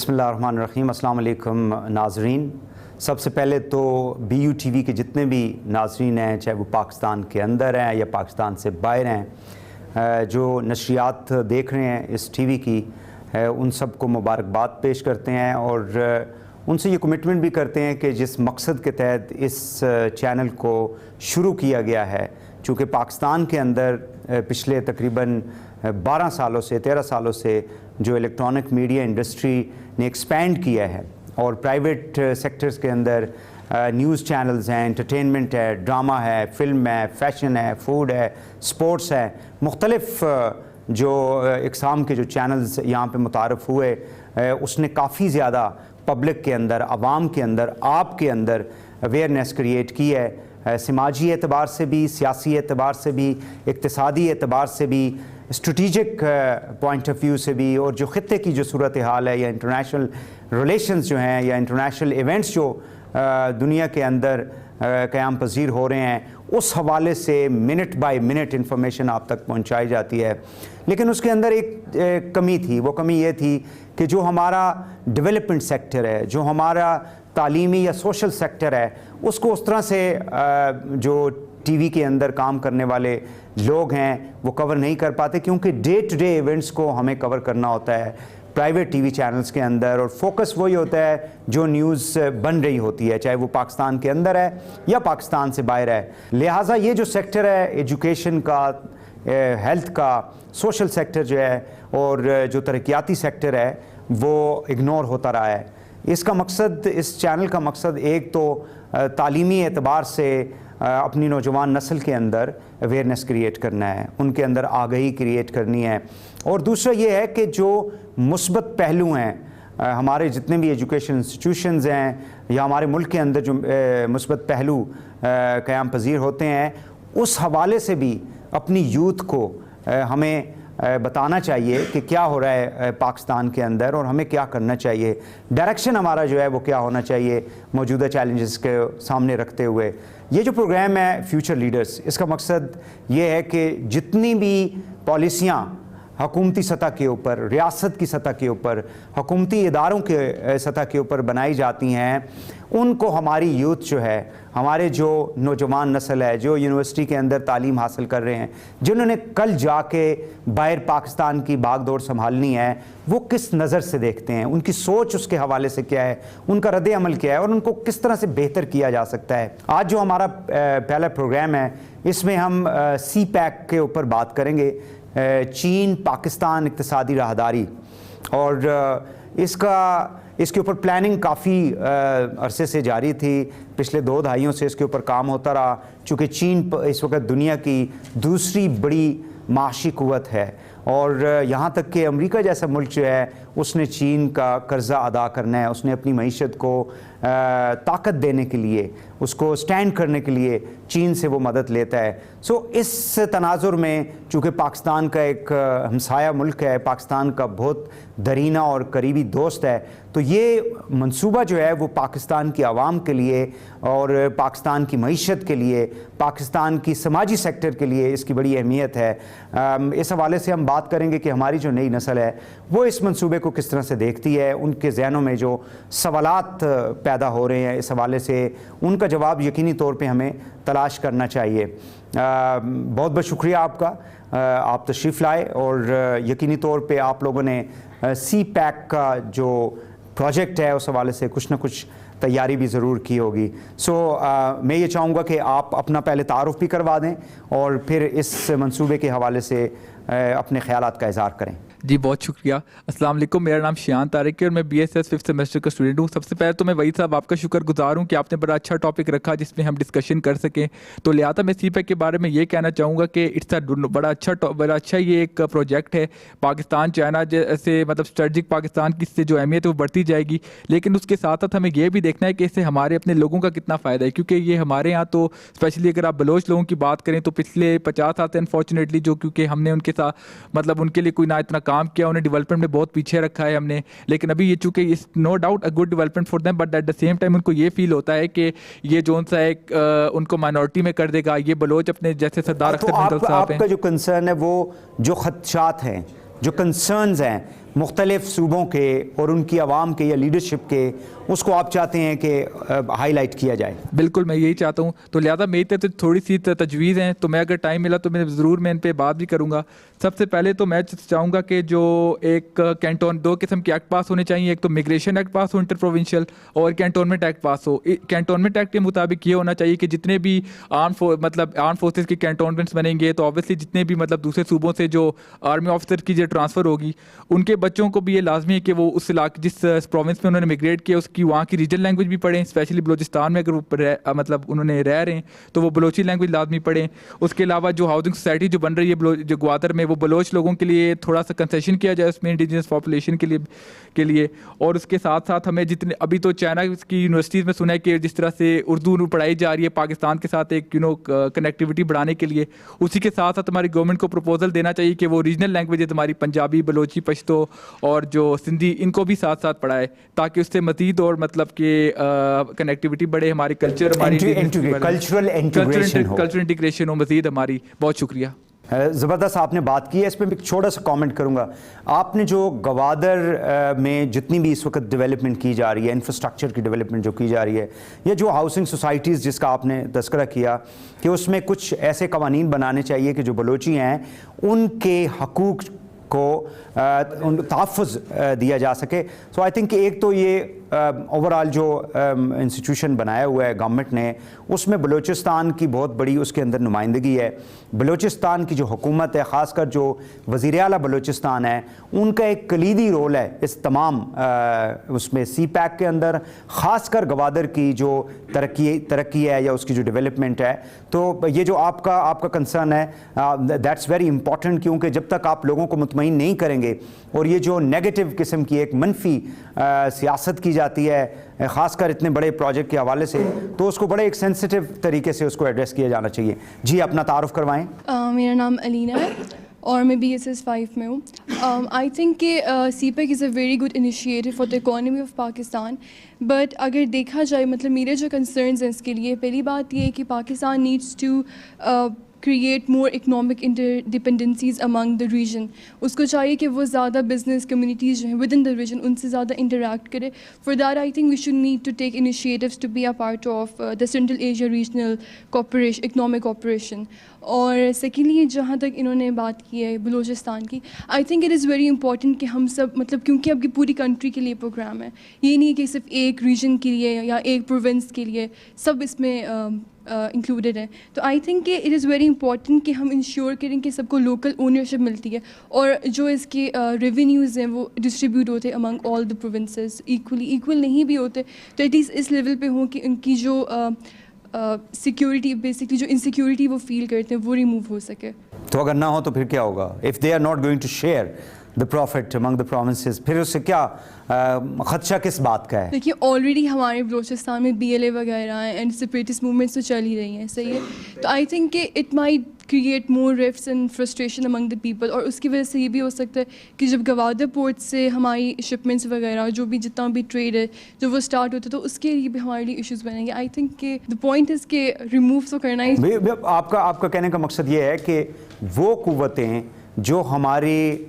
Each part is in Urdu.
بسم اللہ الرحمن الرحیم۔ السلام علیکم ناظرین۔ سب سے پہلے تو بی یو ٹی وی کے جتنے بھی ناظرین ہیں، چاہے وہ پاکستان کے اندر ہیں یا پاکستان سے باہر ہیں، جو نشریات دیکھ رہے ہیں اس ٹی وی کی، ان سب کو مبارکباد پیش کرتے ہیں اور ان سے یہ کمٹمنٹ بھی کرتے ہیں کہ جس مقصد کے تحت اس چینل کو شروع کیا گیا ہے، چونکہ پاکستان کے اندر پچھلے تقریباً 13 سالوں سے جو الیکٹرانک میڈیا انڈسٹری نے ایکسپینڈ کیا ہے اور پرائیویٹ سیکٹرز کے اندر نیوز چینلز ہیں، انٹرٹینمنٹ ہے، ڈرامہ ہے، فلم ہے، فیشن ہے، فوڈ ہے، سپورٹس ہے، مختلف جو اقسام کے جو چینلز یہاں پہ متعارف ہوئے، اس نے کافی زیادہ پبلک کے اندر، عوام کے اندر، آپ کے اندر اویئرنیس کریٹ کی ہے، سماجی اعتبار سے بھی، سیاسی اعتبار سے بھی، اقتصادی اعتبار سے بھی، اسٹریٹجک پوائنٹ آف ویو سے بھی، اور جو خطے کی جو صورتحال ہے یا انٹرنیشنل ریلیشنز جو ہیں یا انٹرنیشنل ایونٹس جو دنیا کے اندر قیام پذیر ہو رہے ہیں، اس حوالے سے منٹ بائی منٹ انفارمیشن آپ تک پہنچائی جاتی ہے۔ لیکن اس کے اندر ایک کمی تھی، وہ کمی یہ تھی کہ جو ہمارا ڈیولپمنٹ سیکٹر ہے، جو ہمارا تعلیمی یا سوشل سیکٹر ہے، اس کو اس طرح سے جو ٹی وی کے اندر کام کرنے والے لوگ ہیں وہ کور نہیں کر پاتے، کیونکہ ڈے ٹو ڈے ایونٹس کو ہمیں کور کرنا ہوتا ہے پرائیویٹ ٹی وی چینلز کے اندر، اور فوکس وہی ہوتا ہے جو نیوز بن رہی ہوتی ہے، چاہے وہ پاکستان کے اندر ہے یا پاکستان سے باہر ہے۔ لہٰذا یہ جو سیکٹر ہے ایجوکیشن کا، ہیلتھ کا، سوشل سیکٹر جو ہے اور جو ترقیاتی سیکٹر ہے وہ اگنور ہوتا رہا ہے۔ اس کا مقصد، اس چینل کا مقصد ایک تو تعلیمی اعتبار سے اپنی نوجوان نسل کے اندر اویئرنیس کریٹ کرنا ہے، ان کے اندر آگہی کریٹ کرنی ہے، اور دوسرا یہ ہے کہ جو مثبت پہلو ہیں ہمارے جتنے بھی ایجوکیشن انسٹیٹیوشنز ہیں یا ہمارے ملک کے اندر جو مثبت پہلو قیام پذیر ہوتے ہیں، اس حوالے سے بھی اپنی یوتھ کو ہمیں بتانا چاہیے کہ کیا ہو رہا ہے پاکستان کے اندر اور ہمیں کیا کرنا چاہیے، ڈائریکشن ہمارا جو ہے وہ کیا ہونا چاہیے موجودہ چیلنجز کے سامنے رکھتے ہوئے۔ یہ جو پروگرام ہے فیوچر لیڈرز، اس کا مقصد یہ ہے کہ جتنی بھی پالیسیاں حکومتی سطح کے اوپر، ریاست کی سطح کے اوپر، حکومتی اداروں کے سطح کے اوپر بنائی جاتی ہیں، ان کو ہماری یوتھ جو ہے، ہمارے جو نوجوان نسل ہے، جو یونیورسٹی کے اندر تعلیم حاصل کر رہے ہیں، جنہوں نے کل جا کے باہر پاکستان کی باغ دوڑ سنبھالنی ہے، وہ کس نظر سے دیکھتے ہیں، ان کی سوچ اس کے حوالے سے کیا ہے، ان کا رد عمل کیا ہے، اور ان کو کس طرح سے بہتر کیا جا سکتا ہے۔ آج جو ہمارا پہلا پروگرام ہے، اس میں ہم سی پیک کے اوپر بات کریں گے، چین پاکستان اقتصادی راہداری، اور اس کے اوپر پلاننگ کافی عرصے سے جاری تھی، پچھلے 2 دہائیوں سے اس کے اوپر کام ہوتا رہا، چونکہ چین اس وقت دنیا کی دوسری بڑی معاشی قوت ہے، اور یہاں تک کہ امریکہ جیسا ملک جو ہے اس نے چین کا قرضہ ادا کرنا ہے، اس نے اپنی معیشت کو طاقت دینے کے لیے، اس کو سٹینڈ کرنے کے لیے چین سے وہ مدد لیتا ہے۔ اس تناظر میں چونکہ پاکستان کا ایک ہمسایہ ملک ہے، پاکستان کا بہت درینہ اور قریبی دوست ہے، تو یہ منصوبہ جو ہے وہ پاکستان کی عوام کے لیے اور پاکستان کی معیشت کے لیے، پاکستان کی سماجی سیکٹر کے لیے اس کی بڑی اہمیت ہے۔ اس حوالے سے ہم بات کریں گے کہ ہماری جو نئی نسل ہے وہ اس منصوبے کو کس طرح سے دیکھتی ہے، ان کے ذہنوں میں جو سوالات پیدا ہو رہے ہیں اس حوالے سے ان کا جواب یقینی طور پہ ہمیں تلاش کرنا چاہیے۔ بہت بہت شکریہ آپ کا، آپ تشریف لائے، اور یقینی طور پہ آپ لوگوں نے سی پیک کا جو پروجیکٹ ہے اس حوالے سے کچھ نہ کچھ تیاری بھی ضرور کی ہوگی۔ میں یہ چاہوں گا کہ آپ اپنا پہلے تعارف بھی کروا دیں اور پھر اس منصوبے کے حوالے سے اپنے خیالات کا اظہار کریں۔ جی بہت شکریہ۔ السلام علیکم، میرا نام شیان طارق ہے اور میں B S S 5th semester کا اسٹوڈنٹ ہوں۔ سب سے پہلے تو میں وحید صاحب آپ کا شکر گزار ہوں کہ آپ نے بڑا اچھا ٹاپک رکھا جس میں ہم ڈسکشن کر سکیں، تو لہٰذا میں سی پیک کے بارے میں یہ کہنا چاہوں گا کہ بڑا اچھا یہ ایک پروجیکٹ ہے۔ پاکستان چائنا جیسے مطلب اسٹریٹجک پاکستان کی سے جو اہمیت ہے وہ بڑھتی جائے گی، لیکن اس کے ساتھ ساتھ ہمیں یہ بھی دیکھنا ہے کہ اس سے ہمارے اپنے لوگوں کا کتنا فائدہ ہے، کیونکہ یہ ہمارے یہاں تو اسپیشلی اگر آپ بلوچ لوگوں کی بات کریں تو پچھلے 50 سال سے انفارچونیٹلی جو کیونکہ ہم نے ان کے ساتھ مطلب ان کے لیے کوئی نہ اتنا کام کیا، انہیں ڈیولپمنٹ میں بہت پیچھے رکھا ہے ہم نے، لیکن ابھی یہ چونکہ no doubt a good development for them, but at the same time ان کو یہ فیل ہوتا ہے کہ یہ جو سا ایک ان کو مائنورٹی میں کر دے گا، یہ بلوچ اپنے جیسے سردار اختر مندل صاحب ہیں۔ آپ کا جو کنسرن ہے وہ جو خدشات ہیں، جو کنسرنز ہیں، مختلف صوبوں کے اور ان کی عوام کے یا لیڈرشپ کے, اس کو آپ چاہتے ہیں کہ ہائی لائٹ کیا جائے؟ بالکل میں یہی چاہتا ہوں. تو لہٰذا میری طرف سے تھوڑی سی تجویز ہیں, تو میں اگر ٹائم ملا تو میں ضرور ان پہ بات بھی کروں گا. سب سے پہلے تو میں چاہوں گا کہ جو ایک دو قسم کے ایکٹ پاس ہونے چاہیے. ایک تو میگریشن ایکٹ پاس ہو انٹر پروونشل, اور کینٹونمنٹ ایکٹ پاس ہو. کینٹونمنٹ ایکٹ کے مطابق یہ ہونا چاہیے کہ جتنے بھی آرم فورسز کے کینٹونمنٹس بنیں گے تو آبویسلی جتنے بھی دوسرے صوبوں سے جو آرمی آفیسر کی جو ٹرانسفر ہوگی, ان کے بچوں کو بھی یہ لازمی ہے کہ وہ اس علاقے جس پروونس میں انہوں نے میگریٹ کیا اس کی وہاں کی ریجنل لینگویج بھی پڑھیں. اسپیشلی بلوچستان میں اگر وہ انہوں نے رہ رہے ہیں تو وہ بلوچی لینگویج لازمی پڑھیں. اس کے علاوہ جو ہاؤسنگ سوسائٹی جو بن رہی ہے جو گوادر میں, وہ بلوچ لوگوں کے لیے تھوڑا سا کنسیشن کیا جائے اس میں انڈیجنس پاپولیشن کے لیے. اور اس کے ساتھ ساتھ ہمیں جتنے ابھی تو چائنا کی یونیورسٹیز میں سنا ہے کہ جس طرح سے اردو پڑھائی جا رہی ہے پاکستان کے ساتھ ایک کنیکٹیوٹی بڑھانے کے لیے, اسی کے ساتھ ساتھ ہماری گورنمنٹ کو پروپوزل دینا چاہیے کہ وہ ریجنل لینگویجز ہماری پنجابی, بلوچی, پشتو اور جو سندھی, ان کو بھی ساتھ ساتھ پڑھائے تاکہ اس سے مزید اور کہ کنیکٹیوٹی بڑھے, ہماری کلچر, ہماری کلچرل انٹیگریشن ہو مزید ہماری. بہت شکریہ. زبردست آپ نے بات کی ہے. اس پہ ایک چھوٹا سا کامنٹ کروں گا. آپ نے جو گوادر میں جتنی بھی اس وقت ڈیولپمنٹ کی جا رہی ہے, انفراسٹرکچر کی ڈیولپمنٹ جو کی جا رہی ہے, یا جو ہاؤسنگ سوسائٹیز جس کا آپ نے تذکرہ کیا کہ اس میں کچھ ایسے قوانین بنانے چاہیے کہ جو بلوچی ہیں ان کے حقوق کو تحفظ دیا جا سکے. سو آئی تھنک کہ ایک تو یہ اوور آل جو انسٹیٹیوشن بنایا ہوا ہے گورنمنٹ نے, اس میں بلوچستان کی بہت بڑی اس کے اندر نمائندگی ہے. بلوچستان کی جو حکومت ہے, خاص کر جو وزیر اعلیٰ بلوچستان ہے, ان کا ایک کلیدی رول ہے اس تمام اس میں سی پیک کے اندر, خاص کر گوادر کی جو ترقی ہے یا اس کی جو ڈیولپمنٹ ہے. تو یہ جو آپ کا کنسرن ہے, دیٹس ویری امپورٹنٹ, کیونکہ جب تک آپ لوگوں کو مطمئن نہیں کریں گے اور یہ جو نیگیٹو قسم کی ایک منفی سیاست کی جاتی ہے خاص کر اتنے بڑے پروجیکٹ کے حوالے سے, تو اس کو بڑے ایک سینسٹیو طریقے سے اس کو ایڈریس کیا جانا چاہیے. جی اپنا تعارف کروائیں. میرا نام علینا ہے اور میں BSS 5 میں ہوں. آئی تھنک کہ CPEC is a very good initiative for the economy of Pakistan. But اگر دیکھا جائے میرے جو کنسرنز ہیں اس کے لیے, پہلی بات یہ ہے کہ Pakistan needs to create more economic interdependencies among the region. اس کو چاہیے کہ وہ زیادہ بزنس کمیونٹیز جو ہیں with in the region in سے زیادہ انٹریکٹ کرے. For that I think we should need to take initiatives to be a part of the Central Asia regional economic cooperation. اور سیکنڈلی جہاں تک انہوں نے بات کی ہے بلوچستان کی, I think it is very important کہ ہم سب کیونکہ اب کی پوری کنٹری کے لیے پروگرام ہے, یہ نہیں کہ صرف ایک ریجن کے لیے یا ایک پروونس کے لیے, سب اس میں انکلوڈیڈ ہے. تو آئی تھنک کہ اٹ از ویری امپورٹنٹ کہ ہم انشور کریں کہ سب کو لوکل اونرشپ ملتی ہے اور جو اس کے ریونیوز ہیں وہ ڈسٹریبیوٹ ہوتے ہیں امنگ آل دا پروونسز ایکول نہیں بھی ہوتے, تو ایٹ لیسٹ اس لیول پہ ہوں کہ ان کی جو سیکیورٹی بیسکلی جو انسیکیورٹی وہ فیل کرتے ہیں وہ ریموو ہو سکے. تو اگر نہ ہو تو پھر کیا ہوگا؟ If they are not going to share the profit among the provinces, پھر اس سے کیا خدشہ کس بات کا ہے؟ دیکھیے آلریڈی ہمارے بلوچستان میں BLA وغیرہ ہیں اینڈ سپریٹسٹ موومنٹس تو چل ہی رہی ہیں, صحیح ہے. تو آئی تھنک کہ it might create more rifts and frustration among the people. اور اس کی وجہ سے یہ بھی ہو سکتا ہے کہ جب گوادر پورٹ سے ہماری شپمنٹس وغیرہ جو بھی جتنا بھی ٹریڈ ہے جو وہ اسٹارٹ ہوتا ہے تو اس کے لیے بھی ہمارے لیے ایشوز بنیں گے. آئی تھنک کہ دا پوائنٹ از کہ ریموو تو کرنا ہی. آپ کا کہنے کا مقصد یہ ہے کہ وہ قوتیں جو ہماری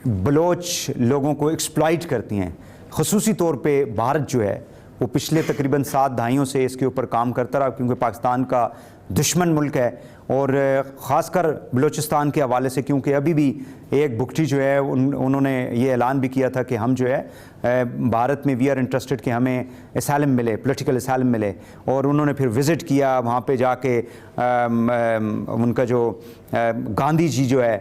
بلوچ لوگوں کو ایکسپلائٹ کرتی ہیں, خصوصی طور پہ بھارت جو ہے وہ پچھلے تقریباً 7 دہائیوں سے اس کے اوپر کام کرتا رہا, کیونکہ پاکستان کا دشمن ملک ہے, اور خاص کر بلوچستان کے حوالے سے, کیونکہ ابھی بھی ایک بھکٹی جو ہے انہوں نے یہ اعلان بھی کیا تھا کہ ہم جو ہے بھارت میں وی آر انٹرسٹڈ کہ ہمیں اسائلم ملے, پولیٹیکل اسائلم ملے. اور انہوں نے پھر وزٹ کیا وہاں پہ جا کے, ان کا جو گاندھی جی جو ہے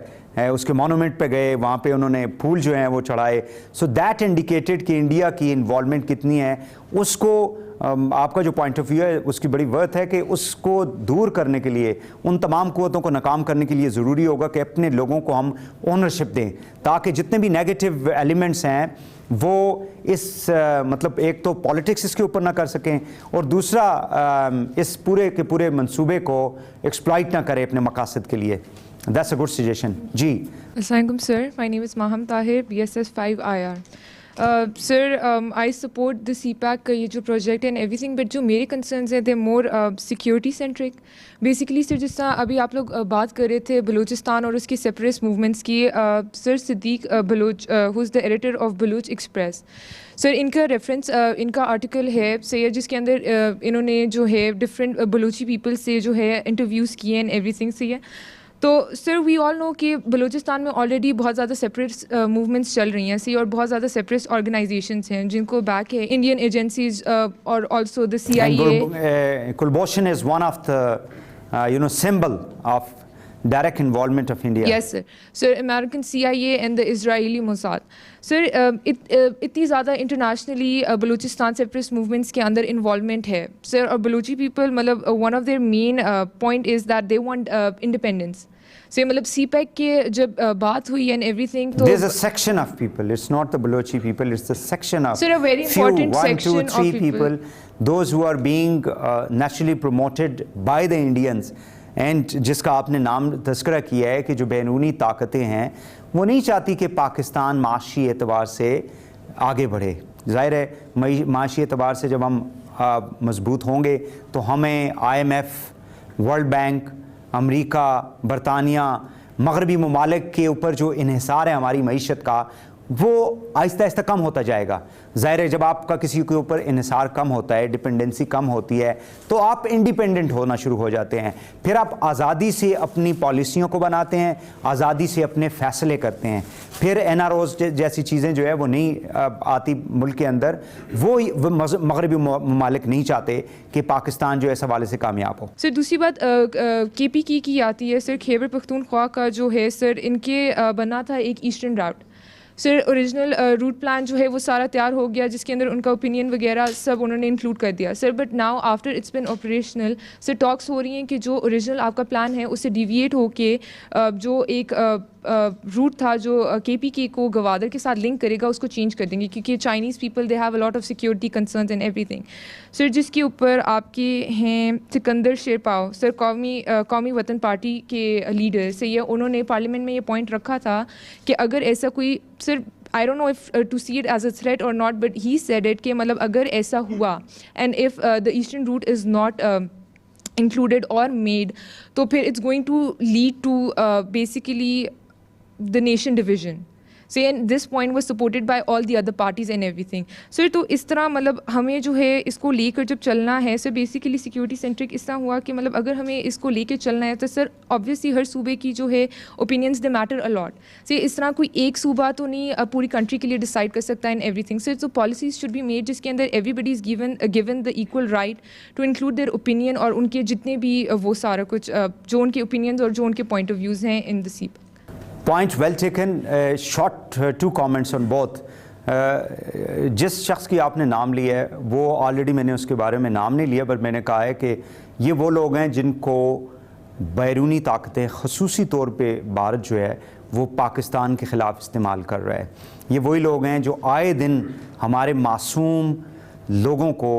اس کے مونومنٹ پہ گئے, وہاں پہ انہوں نے پھول جو ہیں وہ چڑھائے. سو دیٹ انڈیکیٹڈ کہ انڈیا کی انوالومنٹ کتنی ہے. اس کو آپ کا جو پوائنٹ آف ویو ہے اس کی بڑی ورتھ ہے کہ اس کو دور کرنے کے لیے, ان تمام قوتوں کو ناکام کرنے کے لیے ضروری ہوگا کہ اپنے لوگوں کو ہم اونرشپ دیں, تاکہ جتنے بھی نیگیٹو ایلیمنٹس ہیں وہ اس ایک تو پالیٹکس اس کے اوپر نہ کر سکیں, اور دوسرا اس پورے کے پورے منصوبے کو ایکسپلائٹ نہ کریں اپنے مقاصد کے لیے. That's a good suggestion. جی السلام علیکم sir, my name is Maham Tahir, BSS 5 IR. Sir I support the CPEC کا یہ جو پروجیکٹ اینڈ ایوری تھنگ, بٹ جو میرے کنسرنز ہیں they more security centric. Basically sir جس طرح ابھی آپ لوگ بات کر رہے تھے بلوچستان اور اس کی سیپریٹسٹ موومنٹس کی, sir Siddique Baloch who is the editor of Baloch express, sir ان کا ریفرنس ان کا آرٹیکل ہے سید جس کے اندر انہوں نے جو ہے ڈفرینٹ بلوچی پیپل سے جو ہے انٹرویوز کیے اینڈ ایوری تھنگ سے. تو سر وی آل نو کہ بلوچستان میں آلریڈی بہت زیادہ سیپریٹ موومنٹس چل رہی ہیں اور بہت زیادہ سیپریٹ آرگنائزیشنس ہیں جن کو بیک ہے انڈین ایجنسیز اور also the CIA. Kulbhushan is one of the symbol of direct involvement of India. Yes sir. Sir, American CIA and the Israeli Mossad. Sir, اتنی زیادہ انٹرنیشنلی بلوچستان سیپریٹسٹ موومنٹس کے اندر انوالومنٹ ہے سر, اور بلوچی پیپل مطلب one of their main point is that they want independence. سے مطلب سی پیک کے جب بات ہوئی اینڈ ایوری تھنگ تو there's a section of people, it's not the Balochi people, it's the section of Sir, a very important few, 1, section 2, 3 of people. those who are being naturally promoted by the Indians, and جس کا آپ نے نام تذکرہ کیا ہے کہ جو بیرونی طاقتیں ہیں وہ نہیں چاہتی کہ پاکستان معاشی اعتبار سے آگے بڑھے. ظاہر ہے معاشی اعتبار سے جب ہم مضبوط ہوں گے تو ہمیں IMF, ورلڈ بینک, امریکہ, برطانیہ, مغربی ممالک کے اوپر جو انحصار ہے ہماری معیشت کا وہ آہستہ آہستہ کم ہوتا جائے گا. ظاہر ہے جب آپ کا کسی کے اوپر انحصار کم ہوتا ہے, ڈپینڈنسی کم ہوتی ہے, تو آپ انڈیپینڈنٹ ہونا شروع ہو جاتے ہیں. پھر آپ آزادی سے اپنی پالیسیوں کو بناتے ہیں, آزادی سے اپنے فیصلے کرتے ہیں. پھر NROs جیسی چیزیں جو ہے وہ نہیں آتی ملک کے اندر. وہ مغربی ممالک نہیں چاہتے کہ پاکستان جو ہے اس حوالے سے کامیاب ہو. سر دوسری بات KP کی آتی ہے سر, خیبر پختونخوا کا جو ہے سر ان کے بنا تھا ایک eastern route. Sir original route plan جو ہے وہ سارا تیار ہو گیا جس کے اندر ان کا اوپینین وغیرہ سب انہوں نے انکلوڈ کر دیا sir, but now after it's been operational sir talks ہو رہی ہیں کہ جو اوریجنل آپ کا پلان ہے اس سے ڈیویٹ ہو کے جو ایک روٹ تھا جو KP کو گوادر کے ساتھ لنک کرے گا اس کو چینج کر دیں گے, کیونکہ Chinese people they have a lot of security concerns and ایوری تھنگ. سر جس کے اوپر آپ کے ہیں سکندر شیرپاؤ سر, قومی وطن پارٹی کے لیڈر سے یہ انہوں نے پارلیمنٹ میں یہ پوائنٹ رکھا تھا کہ اگر ایسا کوئی سر I don't know if to see it as a threat or not, but he said it کہ مطلب اگر ایسا ہوا and if the eastern route is not included or made تو پھر it's going to lead to basically the nation division. So and this point was supported by all the other parties and everything. سر تو اس طرح مطلب ہمیں جو ہے اس کو لے کر جب چلنا ہے سر بیسیکلی سیکورٹی سینٹرک اس طرح ہوا کہ مطلب اگر ہمیں اس کو لے کے چلنا ہے تو سر آبویسلی ہر صوبے کی جو ہے اوپینینس دے میٹر الاٹ. سر اس طرح کوئی ایک صوبہ تو نہیں پوری کنٹری کے لیے ڈیسائڈ کر سکتا ان ایوری تھنگ. سر تو پالیسیز شوڈ بی میڈ جس کے اندر everybody is given the equal right to include their opinion اور ان کے جتنے بھی وہ سارا کچھ جو ان کے اوپینینز اور جو ان کے پوائنٹ آف ویوز ہیں ان دا سیپ. Point well taken. Short 2 comments on both. جس شخص کی آپ نے نام لیا ہے وہ آلریڈی میں نے اس کے بارے میں نام نہیں لیا, پر میں نے کہا ہے کہ یہ وہ لوگ ہیں جن کو بیرونی طاقتیں خصوصی طور پہ بھارت جو ہے وہ پاکستان کے خلاف استعمال کر رہا ہے. یہ وہی لوگ ہیں جو آئے دن ہمارے معصوم لوگوں کو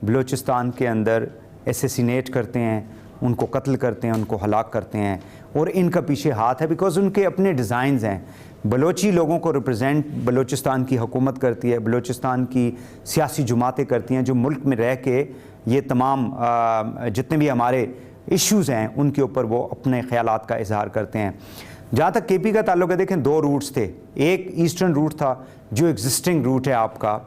بلوچستان کے اندر ایسیسینیٹ کرتے ہیں, ان کو قتل کرتے ہیں, ان کو ہلاک کرتے ہیں, اور ان کا پیچھے ہاتھ ہے بیکاز ان کے اپنے ڈیزائنز ہیں. بلوچی لوگوں کو ریپرزینٹ بلوچستان کی حکومت کرتی ہے, بلوچستان کی سیاسی جماعتیں کرتی ہیں جو ملک میں رہ کے یہ تمام جتنے بھی ہمارے ایشوز ہیں ان کے اوپر وہ اپنے خیالات کا اظہار کرتے ہیں. جہاں تک KP کا تعلق ہے, دیکھیں 2 روٹس تھے. ایک ایسٹرن روٹ تھا جو ایگزسٹنگ روٹ ہے آپ کا,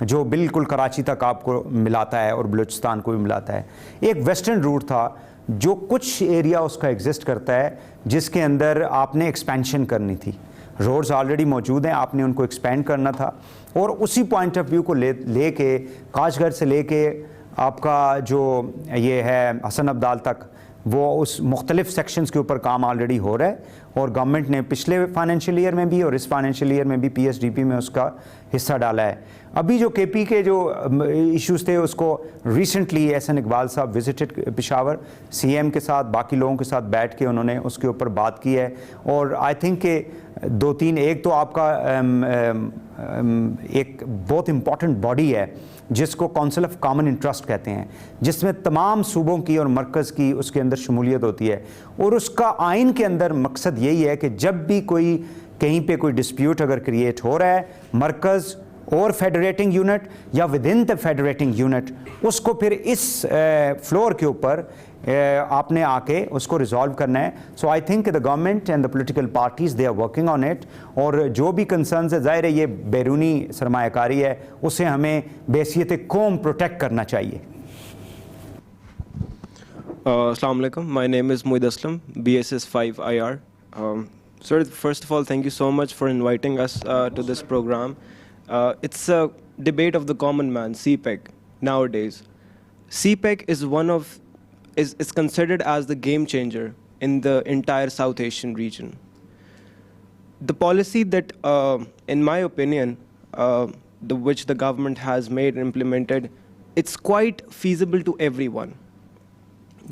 جو بالکل کراچی تک آپ کو ملاتا ہے اور بلوچستان کو بھی ملاتا ہے. ایک ویسٹرن روٹ تھا جو کچھ ایریا اس کا ایگزسٹ کرتا ہے جس کے اندر آپ نے ایکسپینشن کرنی تھی. روڈز آلریڈی موجود ہیں, آپ نے ان کو ایکسپینڈ کرنا تھا, اور اسی پوائنٹ آف ویو کو لے کے کاش گھر سے لے کے آپ کا جو یہ ہے حسن ابدال تک وہ اس مختلف سیکشنز کے اوپر کام آلریڈی ہو رہا ہے, اور گورنمنٹ نے پچھلے فائنینشیل ایئر میں بھی اور اس فائنینشیل ایئر میں بھی PSDP میں اس کا حصہ ڈالا ہے. ابھی جو KP کے جو ایشوز تھے اس کو ریسنٹلی احسن اقبال صاحب وزٹڈ پشاور, CM کے ساتھ باقی لوگوں کے ساتھ بیٹھ کے انہوں نے اس کے اوپر بات کی ہے. اور آئی تھنک کہ 2-3 ایک تو آپ کا ایک بہت امپورٹنٹ باڈی ہے جس کو کونسل آف کامن انٹرسٹ کہتے ہیں, جس میں تمام صوبوں کی اور مرکز کی اس کے اندر شمولیت ہوتی ہے, اور اس کا آئین کے اندر مقصد یہی ہے کہ جب بھی کوئی کہیں پہ کوئی ڈسپیوٹ اگر کریٹ ہو رہا ہے, مرکز اور فیڈریٹنگ یونٹ یا within the federating unit, اس کو پھر اس فلور کے اوپر آپ نے آ کے اس کو ریزالو کرنا ہے. So I think the government and the political parties they are working on it, اور جو بھی کنسرنز ہے, ظاہر ہے یہ بیرونی سرمایہ کاری ہے, اسے ہمیں بحیثیت قوم پروٹیکٹ کرنا چاہیے. Assalamu alaikum. My name is Moeed Aslam, BSS 5 IR. Sir, first of all, thank you so much for inviting us to this program. It's a debate of the common man, CPEC, nowadays. CPEC is considered as the game changer in the entire South Asian region. The policy that, in my opinion, which the government has made and implemented, it's quite feasible to everyone.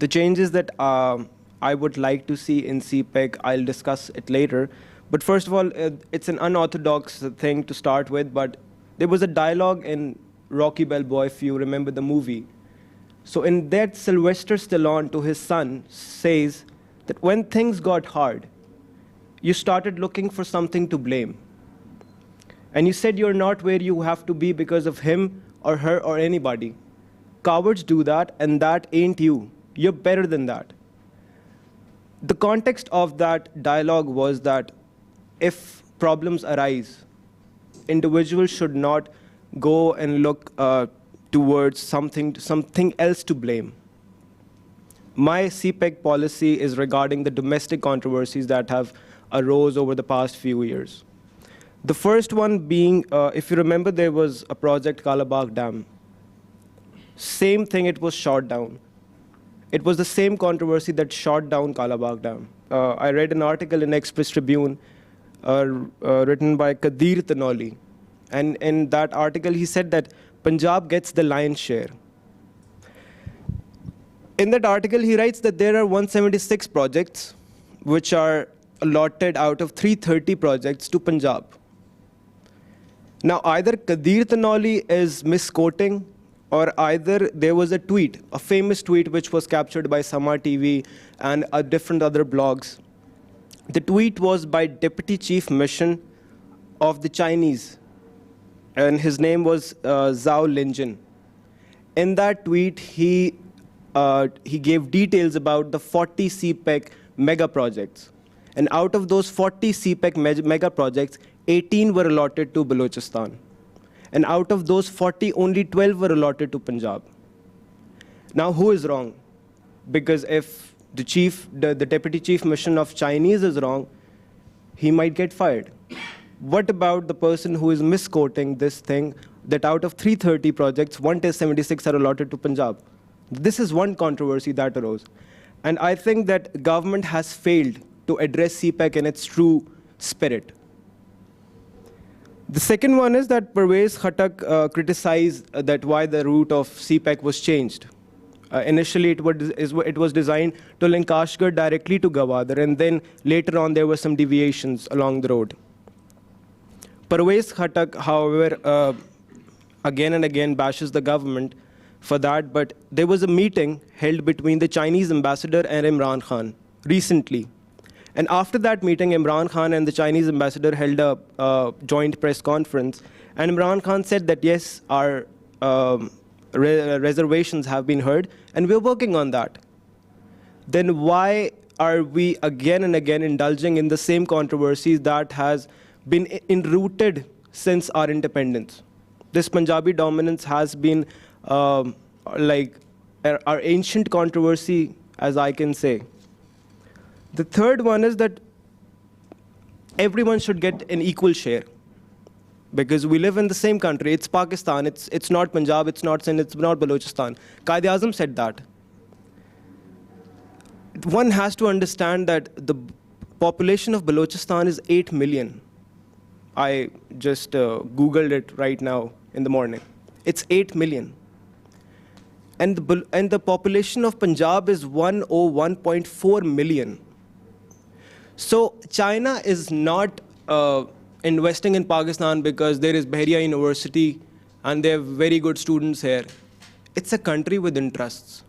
The changes that I would like to see in CPEC, I'll discuss it later. But first of all, it's an unorthodox thing to start with, but there was a dialogue in Rocky Balboa, if you remember the movie. So in that, Sylvester Stallone to his son says that when things got hard, you started looking for something to blame. And you said you're not where you have to be because of him or her or anybody. Cowards do that, and that ain't you. You're better than that. The context of that dialogue was that if problems arise, individuals should not go and look towards something else to blame. My CPEC policy is regarding the domestic controversies that have arose over the past few years. The first one being, if you remember, there was a project, Kalabagh Dam. Same thing, it was shot down. It was the same controversy that shot down Kalabagh Dam. I read an article in Express Tribune written by Kadir Tanoli. And in that article, he said that Punjab gets the lion's share. In that article, he writes that there are 176 projects which are allotted out of 330 projects to Punjab. Now, either Kadir Tanoli is misquoting, or either there was a tweet, a famous tweet which was captured by Sama TV and different other blogs. The tweet was by Deputy Chief Mission of the Chinese, and his name was Zhao Linjin. In that tweet, he gave details about the 40 CPEC mega projects. And out of those 40 CPEC mega projects, 18 were allotted to Balochistan. And out of those 40, only 12 were allotted to Punjab. Now, who is wrong? Because if the Deputy Chief Mission of Chinese is wrong, he might get fired. What about the person who is misquoting this thing, that out of 330 projects, 176 are allotted to Punjab? This is one controversy that arose. And I think that government has failed to address CPEC in its true spirit. The second one is that Parvez Khattak criticized that why the route of CPEC was changed. Initially, it was designed to link Kashgar directly to Gwadar, and then later on there were some deviations along the road. Parvez Khattak, however, again and again bashes the government for that, but there was a meeting held between the Chinese ambassador and Imran Khan recently. And after that meeting, Imran Khan and the Chinese ambassador held a joint press conference. And Imran Khan said that, yes, our reservations have been heard, and we're working on that. Then why are we again and again indulging in the same controversies that has been enrooted since our independence? This Punjabi dominance has been like our ancient controversy, as I can say. The third one is that everyone should get an equal share, because we live in the same country. It's Pakistan. It's not Punjab. It's not Sindh. It's not Balochistan. Quaid-e-Azam said that. One has to understand that the population of Balochistan is 8 million. I just Googled it right now in the morning. It's 8 million. And the population of Punjab is 101.4 million. So China is not investing in Pakistan because there is Bahria University and they have very good students here. It's a country with interests.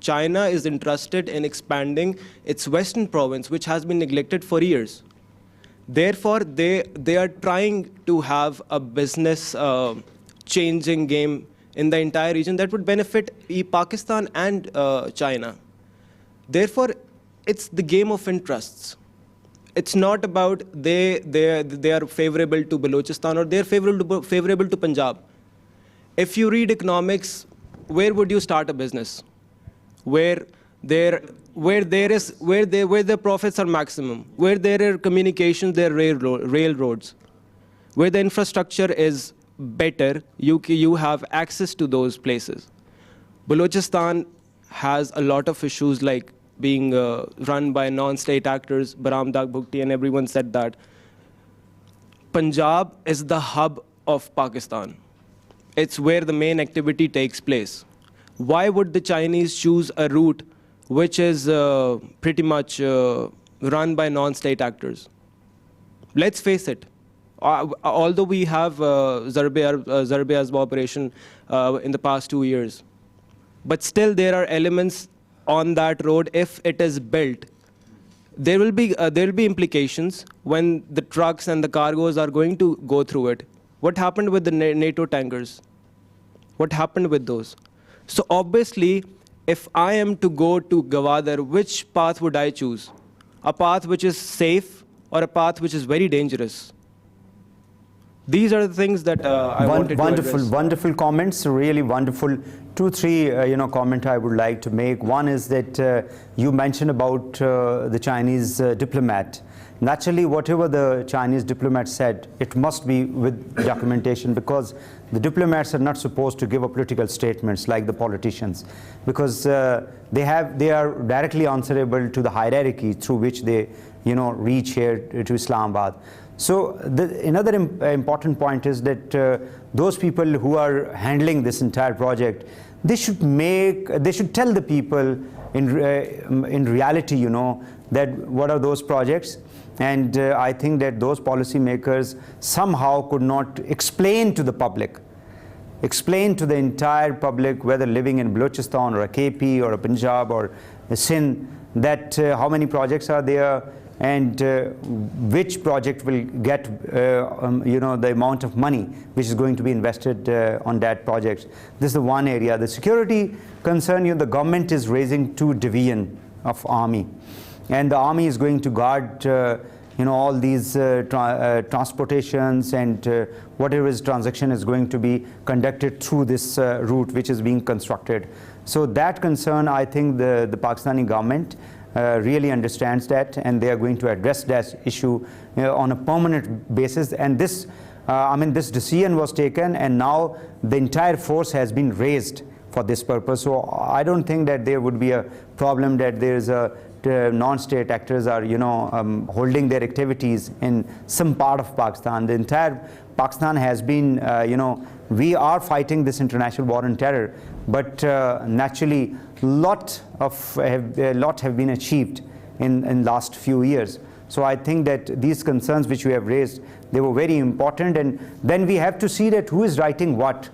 China is interested in expanding its western province, which has been neglected for years. Therefore, they are trying to have a business changing game in the entire region that would benefit Pakistan and China. Therefore, it's the game of interests. It's not about they are favorable to Balochistan or they're favorable to Punjab. If you read economics, where would you start a business? Where the profits are maximum, where there are communications, there are railroads, where the infrastructure is better, you have access to those places. Balochistan has a lot of issues like being run by non-state actors, Baram Dag Bhukti, and everyone said that. Punjab is the hub of Pakistan. It's where the main activity takes place. Why would the Chinese choose a route which is pretty much run by non-state actors? Let's face it. Although we have Zarb-e-Azb operation in the past 2 years, but still there are elements on that road. If it is built, there will be implications when the trucks and the cargoes are going to go through it. What happened with the NATO tankers? What happened with those? So obviously, if I am to go to Gwadar, which path would I choose? A path which is safe or a path which is very dangerous? These are the things that I wanted to address. Wonderful comments, really wonderful. 2-3 comment I would like to make. One is that you mentioned about the Chinese diplomat. Naturally, whatever the Chinese diplomat said, it must be with documentation, because the diplomats are not supposed to give up political statements like the politicians, because they are directly answerable to the hierarchy through which they reach here to Islamabad. So another important point is that those people who are handling this entire project, they should tell the people in reality, that what are those projects. And I think that those policymakers somehow could not explain to the public, explain to the entire public, whether living in Balochistan or a KP or a Punjab or a Sindh, that how many projects are there, and which project will get the amount of money which is going to be invested on that project. This is the one area. The security concern, the government is raising 2 division of army, and the army is going to guard all these transportations, and whatever is transaction is going to be conducted through this route which is being constructed. So that concern, I think the Pakistani government really understands that, and they are going to address that issue on a permanent basis. And this, this decision was taken, and now the entire force has been raised for this purpose. So I don't think that there would be a problem that there is a non-state actors are holding their activities in some part of Pakistan. The entire Pakistan has been we are fighting this international war on terror, but naturally lot have been achieved in last few years. So I think that these concerns which we have raised, they were very important, and then we have to see that who is writing what.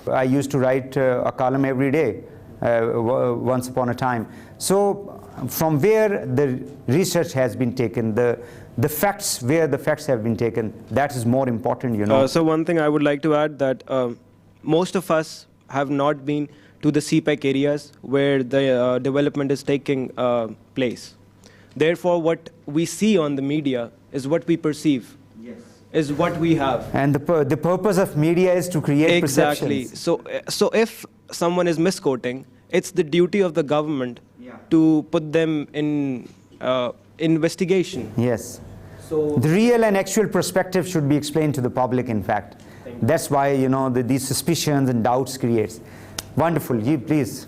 I used to write a column every day once upon a time. So from where the research has been taken, the facts, where the facts have been taken, that is more important, So one thing I would like to add, that most of us have not been to the CPEC areas where the development is taking place. Therefore, what we see on the media is what we perceive, is what we have. And the purpose of media is to create Exactly. perceptions. So if someone is misquoting, it's the duty of the government to put them in investigation. Yes. So The real and actual perspective should be explained to the public, in fact. That's why, these suspicions and doubts creates. Wonderful. Please.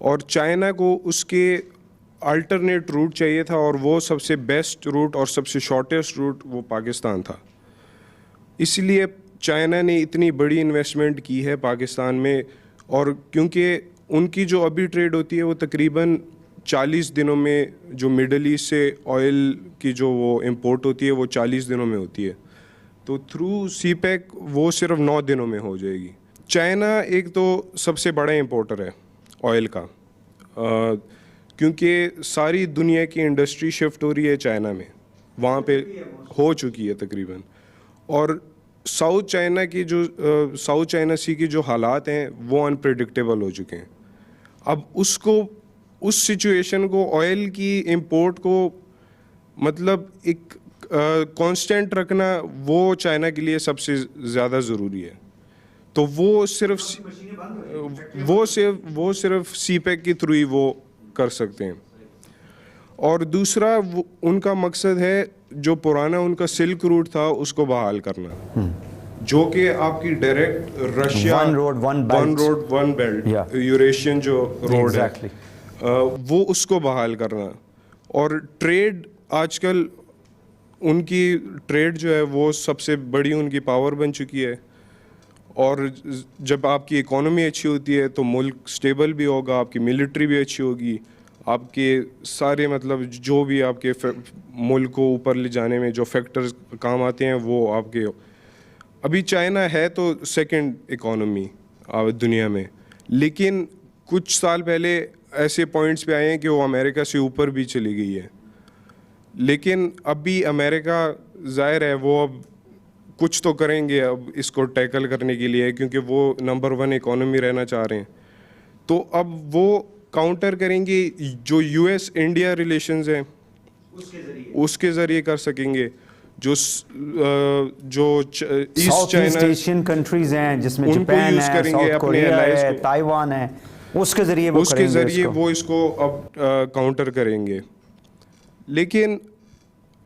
اور چائنا کو اس کے الٹرنیٹ روٹ چاہیے تھا, اور وہ سب سے بیسٹ روٹ اور سب سے شارٹیسٹ روٹ وہ پاکستان تھا. اس لیے چائنا نے اتنی بڑی انویسٹمنٹ کی ہے پاکستان میں, اور کیونکہ ان کی جو ابھی ٹریڈ ہوتی ہے وہ تقریباً 40 دنوں میں, جو مڈل ایسٹ سے آئل کی جو وہ امپورٹ ہوتی ہے وہ 40 دنوں میں ہوتی ہے, تو تھرو سی پیک وہ صرف 9 دنوں میں ہو جائے گی. چائنا ایک تو سب سے بڑا امپورٹر ہے آئل کا, کیونکہ ساری دنیا کی انڈسٹری شفٹ ہو رہی ہے چائنا میں, وہاں پہ ہو چکی ہے تقریباً. اور ساؤتھ چائنا سی کی جو حالات ہیں وہ انپریڈکٹیبل ہو چکے ہیں. اب اس سچویشن کو, آئل کی امپورٹ کو مطلب ایک کانسٹنٹ رکھنا وہ چائنا کے لیے سب سے زیادہ ضروری ہے. تو وہ صرف سی پیک کے تھرو ہی وہ کر سکتے ہیں. اور دوسرا ان کا مقصد ہے جو پرانا ان کا سلک روٹ تھا اس کو بحال کرنا, جو کہ آپ کی direct Russia one road one belt Eurasian جو روڈ ہے وہ اس کو بحال کرنا. اور ٹریڈ آج کل ان کی ٹریڈ جو ہے وہ سب سے بڑی ان کی پاور بن چکی ہے, اور جب آپ کی اکانومی اچھی ہوتی ہے تو ملک سٹیبل بھی ہوگا, آپ کی ملٹری بھی اچھی ہوگی, آپ کے سارے مطلب جو بھی آپ کے ملک کو اوپر لے جانے میں جو فیکٹرز کام آتے ہیں وہ آپ کے. ابھی چائنا ہے تو سیکنڈ اکانومی دنیا میں, لیکن کچھ سال پہلے ایسے پوائنٹس پہ آئے ہیں کہ وہ امریکہ سے اوپر بھی چلی گئی ہے. لیکن اب بھی امریکہ ظاہر ہے وہ اب کچھ تو کریں گے اب اس کو ٹیکل کرنے کے لیے, کیونکہ وہ نمبر 1 اکانومی رہنا چاہ رہے ہیں. تو اب وہ کاؤنٹر کریں گے, جو یو ایس انڈیا ریلیشنز ہیں اس کے ذریعے کر سکیں گے, جو ایسٹ چائنا ایشین کنٹریز ہیں جس میں جاپان ہے, ساؤتھ کوریا ہے, تائیوان ہے, اس کے ذریعے وہ اس کو اب کاؤنٹر کریں گے. لیکن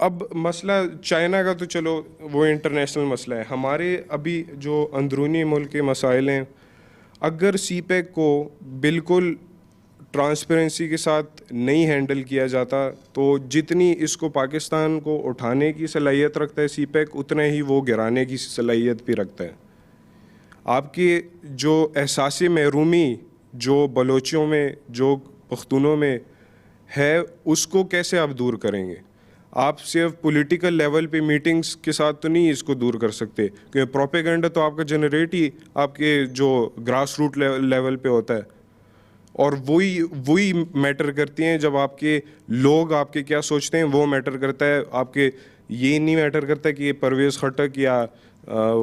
اب مسئلہ چائنا کا تو چلو وہ انٹرنیشنل مسئلہ ہے, ہمارے ابھی جو اندرونی ملک کے مسائل ہیں, اگر سی پیک کو بالکل ٹرانسپیرنسی کے ساتھ نہیں ہینڈل کیا جاتا تو جتنی اس کو پاکستان کو اٹھانے کی صلاحیت رکھتا ہے سی پیک, اتنا ہی وہ گرانے کی صلاحیت بھی رکھتا ہے. آپ کے جو احساس محرومی جو بلوچوں میں جو پختونوں میں ہے اس کو کیسے آپ دور کریں گے؟ آپ صرف پولیٹیکل لیول پہ میٹنگز کے ساتھ تو نہیں اس کو دور کر سکتے, کیونکہ پروپیگنڈا تو آپ کا جنریٹ ہی آپ کے جو گراس روٹ لیول پہ ہوتا ہے, اور وہی میٹر کرتی ہیں. جب آپ کے لوگ آپ کے کیا سوچتے ہیں وہ میٹر کرتا ہے, آپ کے یہ نہیں میٹر کرتا کہ پرویز خٹک یا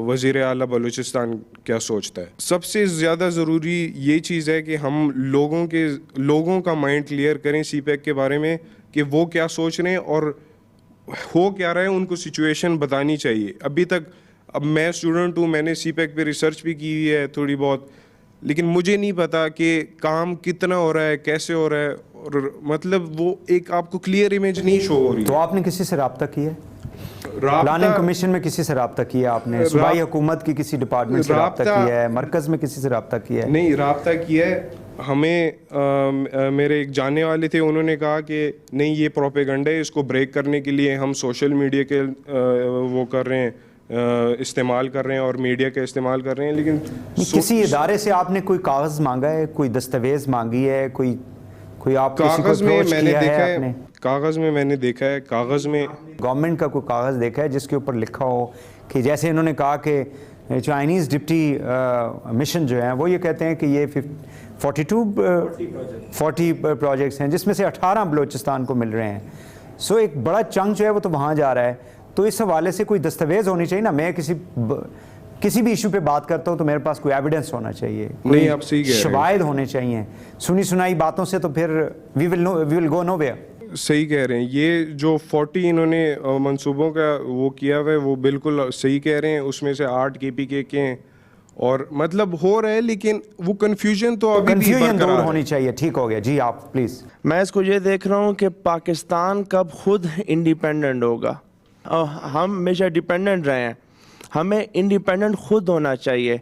وزیر اعلیٰ بلوچستان کیا سوچتا ہے. سب سے زیادہ ضروری یہ چیز ہے کہ ہم لوگوں کا مائنڈ کلیئر کریں سی پیک کے بارے میں, کہ وہ کیا سوچ رہے ہیں اور ہو کیا رہا ہے, ان کو سچویشن بتانی چاہیے. ابھی تک اب میں اسٹوڈنٹ ہوں, میں نے سی پیک پہ ریسرچ بھی کی ہوئی ہے تھوڑی بہت, لیکن مجھے نہیں پتا کہ کام کتنا ہو رہا ہے, کیسے ہو رہا ہے, اور مطلب وہ ایک آپ کو کلیئر امیج نہیں شو ہو رہی. تو آپ نے کسی سے رابطہ کیا ہے؟ پلاننگ کمیشن میں کسی سے رابطہ کیا آپ نے؟ صوبائی حکومت کی کسی ڈپارٹمنٹ سے رابطہ کیا ہے؟ مرکز میں کسی سے رابطہ کیا ہے؟ نہیں, رابطہ کیا ہے. ہمیں میرے ایک جاننے والے تھے, انہوں نے کہا کہ نہیں یہ پروپیگنڈا ہے, اس کو بریک کرنے کے لیے ہم سوشل میڈیا کے وہ کر رہے ہیں, استعمال کر رہے ہیں اور میڈیا کا استعمال کر رہے ہیں. لیکن کسی ادارے سے آپ نے کوئی کاغذ مانگا ہے, کوئی دستاویز مانگی ہے, کوئی آپ کاغذ میں میں نے دیکھا ہے, کاغذ میں میں نے دیکھا ہے, کاغذ میں گورنمنٹ کا کوئی کاغذ دیکھا ہے جس کے اوپر لکھا ہو کہ جیسے انہوں نے کہا کہ چائنیز ڈپٹی مشن جو ہیں وہ یہ کہتے ہیں کہ یہ 40 پروجیکٹس ہیں جس میں سے 18 بلوچستان کو مل رہے ہیں. سو ایک بڑا چنک جو ہے وہ تو وہاں جا رہا ہے. تو اس حوالے سے کوئی دستاویز ہونی چاہیے نا. میں کسی بھی ایشو پہ بات کرتا ہوں تو میرے پاس کوئی ایویڈنس ہونا چاہیے, نہیں آپ صحیح کہہ رہے ہیں, شواہد ہونے چاہیے. سنی سنائی باتوں سے تو پھر وی ول گو نو ویئر. صحیح کہہ رہے ہیں. یہ جو 40 انہوں نے منصوبوں کا وہ کیا ہوا ہے وہ بالکل صحیح کہہ رہے ہیں. اس میں سے 8 KPK کے ہیں اور مطلب ہو رہا ہے, لیکن وہ کنفیوژن تو ابھی بھی دور ہونی چاہیے. ٹھیک ہو گیا جی, آپ پلیز. میں اس کو یہ دیکھ رہا ہوں کہ پاکستان کب خود انڈیپینڈنٹ ہوگا. ہم ہمیشہ ڈیپینڈنٹ رہے ہیں, ہمیں انڈیپینڈنٹ خود ہونا چاہیے.